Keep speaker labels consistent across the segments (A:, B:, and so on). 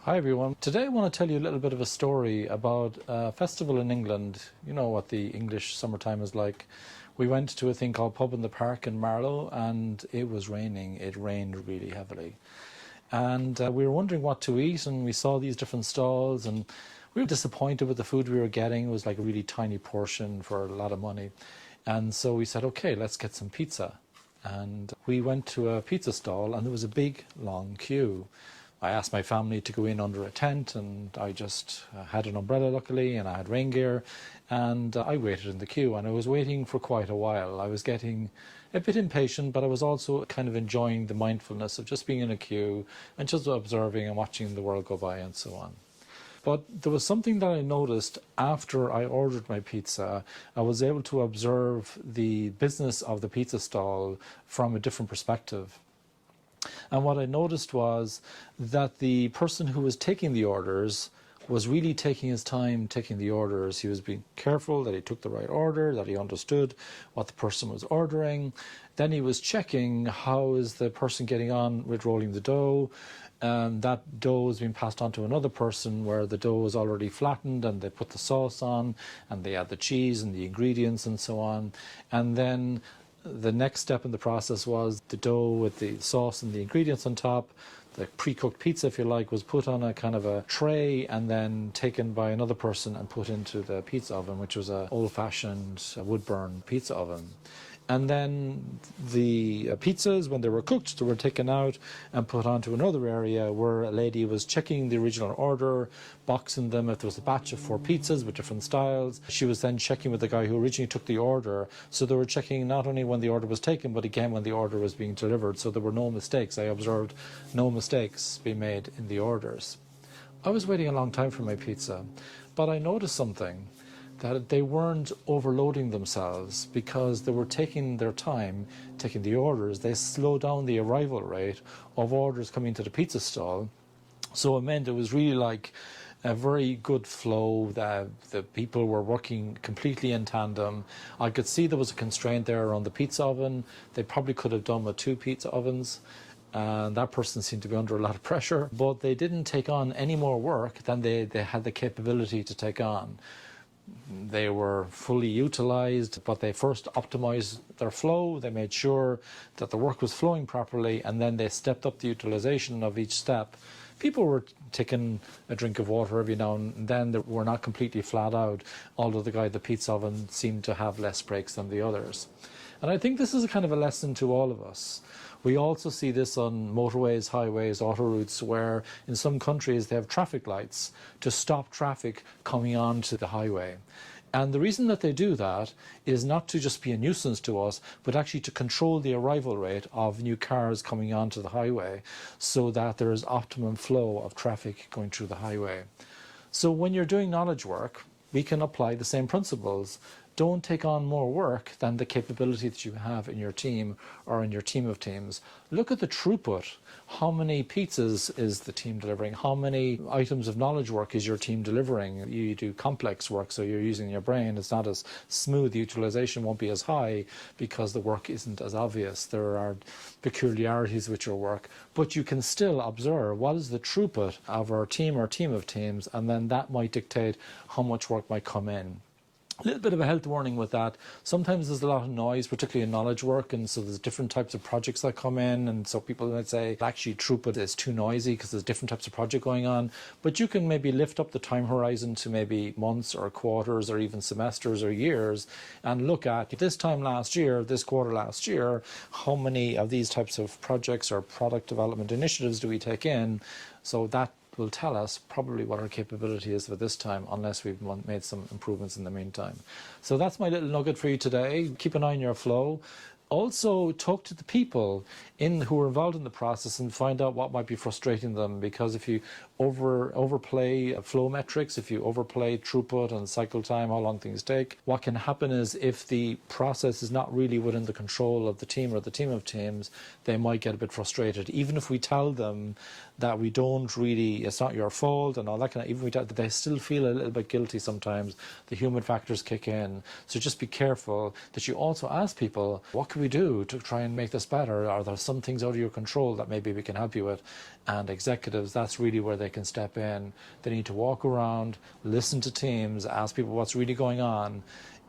A: Hi everyone. Today I want to tell you a little bit of a story about a festival in England. You know what the English summertime is like. We went to a thing called Pub in the Park in Marlow and it was raining. It rained really heavily. And we were wondering what to eat, and we saw these different stalls and we were disappointed with the food we were getting. It was like a really tiny portion for a lot of money. And so we said, okay, let's get some pizza. And we went to a pizza stall and there was a big long queue. I asked my family to go in under a tent, and I just had an umbrella luckily, and I had rain gear, and I waited in the queue, and I was waiting for quite a while. I was getting a bit impatient, but I was also kind of enjoying the mindfulness of just being in a queue and just observing and watching the world go by and so on. But there was something that I noticed after I ordered my pizza. I was able to observe the business of the pizza stall from a different perspective. And what I noticed was that the person who was taking the orders was really taking his time taking the orders. He was being careful that he took the right order, that he understood what the person was ordering. Then he was checking how is the person getting on with rolling the dough. That dough is being passed on to another person where the dough is already flattened and they put the sauce on and they add the cheese and the ingredients and so on. And then the next step in the process was the dough with the sauce and the ingredients on top. The pre-cooked pizza, if you like, was put on a kind of a tray and then taken by another person and put into the pizza oven, which was an old-fashioned wood-burn pizza oven. And then the pizzas, when they were cooked, they were taken out and put onto another area where a lady was checking the original order, boxing them if there was a batch of 4 pizzas with different styles. She was then checking with the guy who originally took the order. So they were checking not only when the order was taken, but again when the order was being delivered. So there were no mistakes. I observed no mistakes being made in the orders. I was waiting a long time for my pizza, but I noticed something. That they weren't overloading themselves because they were taking their time taking the orders. They slowed down the arrival rate of orders coming to the pizza stall. So it meant it was really like a very good flow. The people were working completely in tandem. I could see there was a constraint there on the pizza oven. They probably could have done with 2 pizza ovens. And that person seemed to be under a lot of pressure. But they didn't take on any more work than they had the capability to take on. They were fully utilized, but they first optimized their flow. They made sure that the work was flowing properly, and then they stepped up the utilization of each step. People were taking a drink of water every now and then. They were not completely flat out, although the guy at the pizza oven seemed to have less breaks than the others. And I think this is a kind of a lesson to all of us. We also see this on motorways, highways, autoroutes, where in some countries they have traffic lights to stop traffic coming onto the highway. And the reason that they do that is not to just be a nuisance to us, but actually to control the arrival rate of new cars coming onto the highway so that there is optimum flow of traffic going through the highway. So when you're doing knowledge work, we can apply the same principles. Don't take on more work than the capability that you have in your team or in your team of teams. Look at the throughput. How many pizzas is the team delivering? How many items of knowledge work is your team delivering? You do complex work, so you're using your brain. It's not as smooth. The utilization won't be as high because the work isn't as obvious. There are peculiarities with your work, but you can still observe what is the throughput of our team or team of teams, and then that might dictate how much work might come in. A little bit of a health warning with that. Sometimes there's a lot of noise, particularly in knowledge work, and so there's different types of projects that come in, and so people might say actually throughput is too noisy because there's different types of project going on. But you can maybe lift up the time horizon to maybe months or quarters or even semesters or years and look at this time last year, this quarter last year, how many of these types of projects or product development initiatives do we take in? So that will tell us probably what our capability is for this time, unless we've made some improvements in the meantime. So that's my little nugget for you today. Keep an eye on your flow. Also talk to the people who are involved in the process and find out what might be frustrating them, because if you overplay flow metrics, if you overplay throughput and cycle time, how long things take, what can happen is if the process is not really within the control of the team or the team of teams, they might get a bit frustrated. Even if we tell them that we don't really, it's not your fault and all that kind of, even if we tell, they still feel a little bit guilty sometimes. The human factors kick in. So just be careful that you also ask people, what can we we do to try and make this better? Are there some things out of your control that maybe we can help you with? And executives, that's really where they can step in. They need to walk around, listen to teams, ask people what's really going on,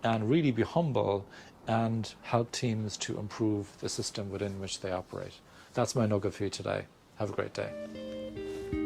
A: and really be humble and help teams to improve the system within which they operate. That's my nugget for you today. Have a great day.